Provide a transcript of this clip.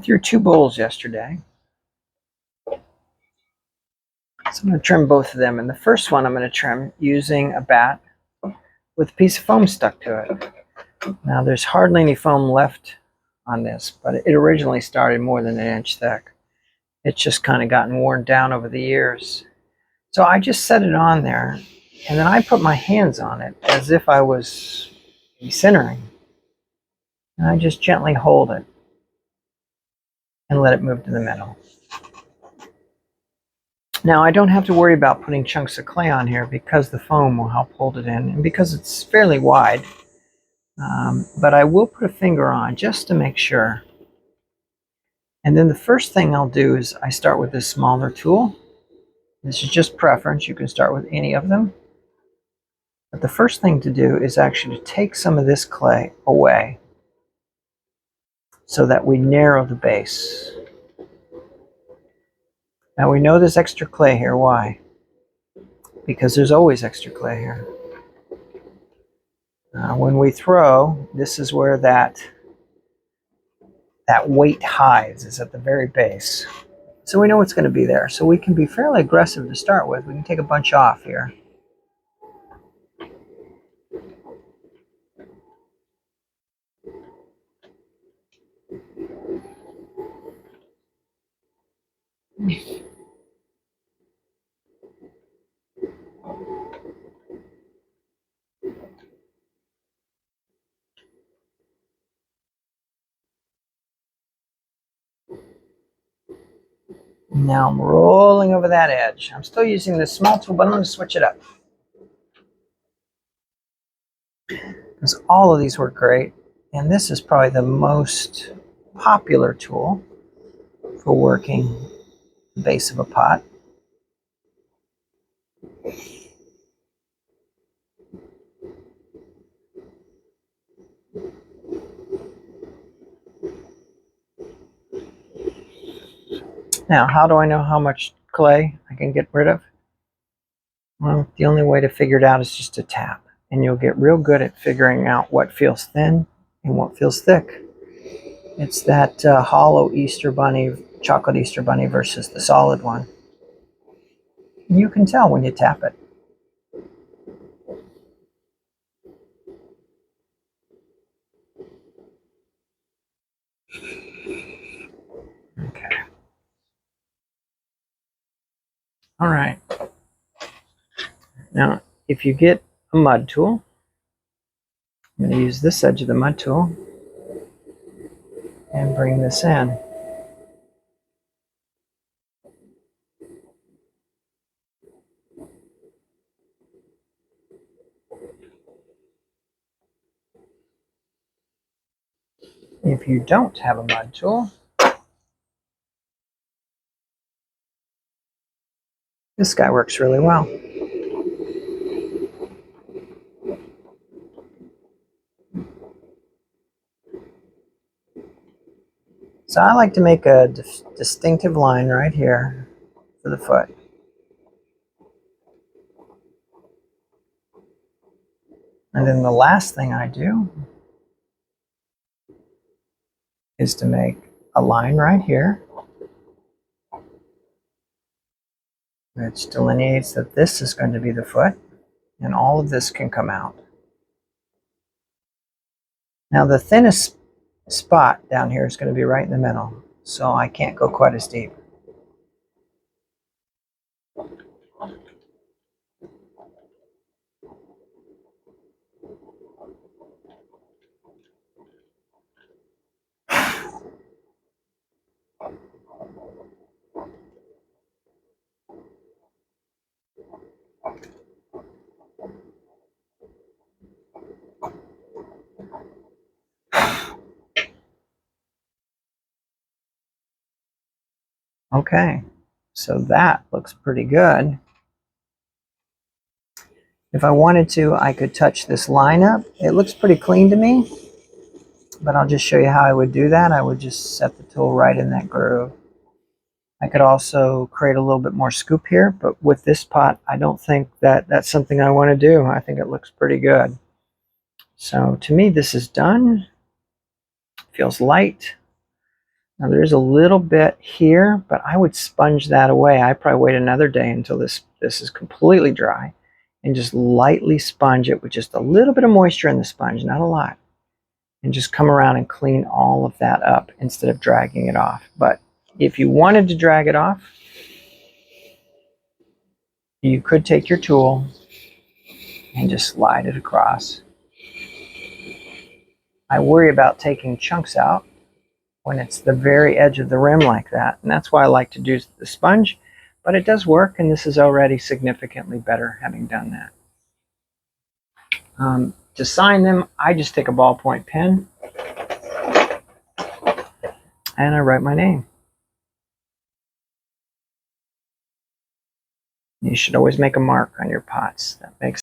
through 2 bowls yesterday. So I'm going to trim both of them. And the first one I'm going to trim using a bat with a piece of foam stuck to it. Now there's hardly any foam left on this, but it originally started more than 1 inch thick. It's just kind of gotten worn down over the years. So I just set it on there, and then I put my hands on it as if I was centering. And I just gently hold it and let it move to the middle. Now I don't have to worry about putting chunks of clay on here because the foam will help hold it in, and because it's fairly wide. But I will put a finger on just to make sure. And then the first thing I'll do is I start with this smaller tool. This is just preference. You can start with any of them. But the first thing to do is actually to take some of this clay away so that we narrow the base. Now we know there's extra clay here. Why? Because there's always extra clay here. When we throw, this is where that weight hides, is at the very base. So we know it's going to be there. So we can be fairly aggressive to start with. We can take a bunch off here. Now I'm rolling over that edge. I'm still using this small tool, but I'm going to switch it up. Because all of these work great. And this is probably the most popular tool for working the base of a pot. Now, how do I know how much clay I can get rid of? Well, the only way to figure it out is just to tap. And you'll get real good at figuring out what feels thin and what feels thick. It's that hollow Easter bunny, chocolate Easter bunny versus the solid one. And you can tell when you tap it. Okay. All right. Now, if you get a mud tool, I'm going to use this edge of the mud tool and bring this in. If you don't have a mud tool, this guy works really well. So I like to make a distinctive line right here for the foot. And then the last thing I do is to make a line right here, which delineates that this is going to be the foot, and all of this can come out. Now the thinnest spot down here is going to be right in the middle, so I can't go quite as deep. Okay, so that looks pretty good. If I wanted to, I could touch this line up. It looks pretty clean to me, but I'll just show you how I would do that. I would just set the tool right in that groove. I could also create a little bit more scoop here, but with this pot, I don't think that that's something I want to do. I think it looks pretty good. So to me, this is done. Feels light. Now there's a little bit here, but I would sponge that away. I probably wait another day until this is completely dry and just lightly sponge it with just a little bit of moisture in the sponge, not a lot. And just come around and clean all of that up instead of dragging it off. But if you wanted to drag it off, you could take your tool and just slide it across. I worry about taking chunks out when it's the very edge of the rim like that, and that's why I like to do the sponge, but it does work, and this is already significantly better having done that. To sign them, I just take a ballpoint pen and I write my name. You should always make a mark on your pots. That makes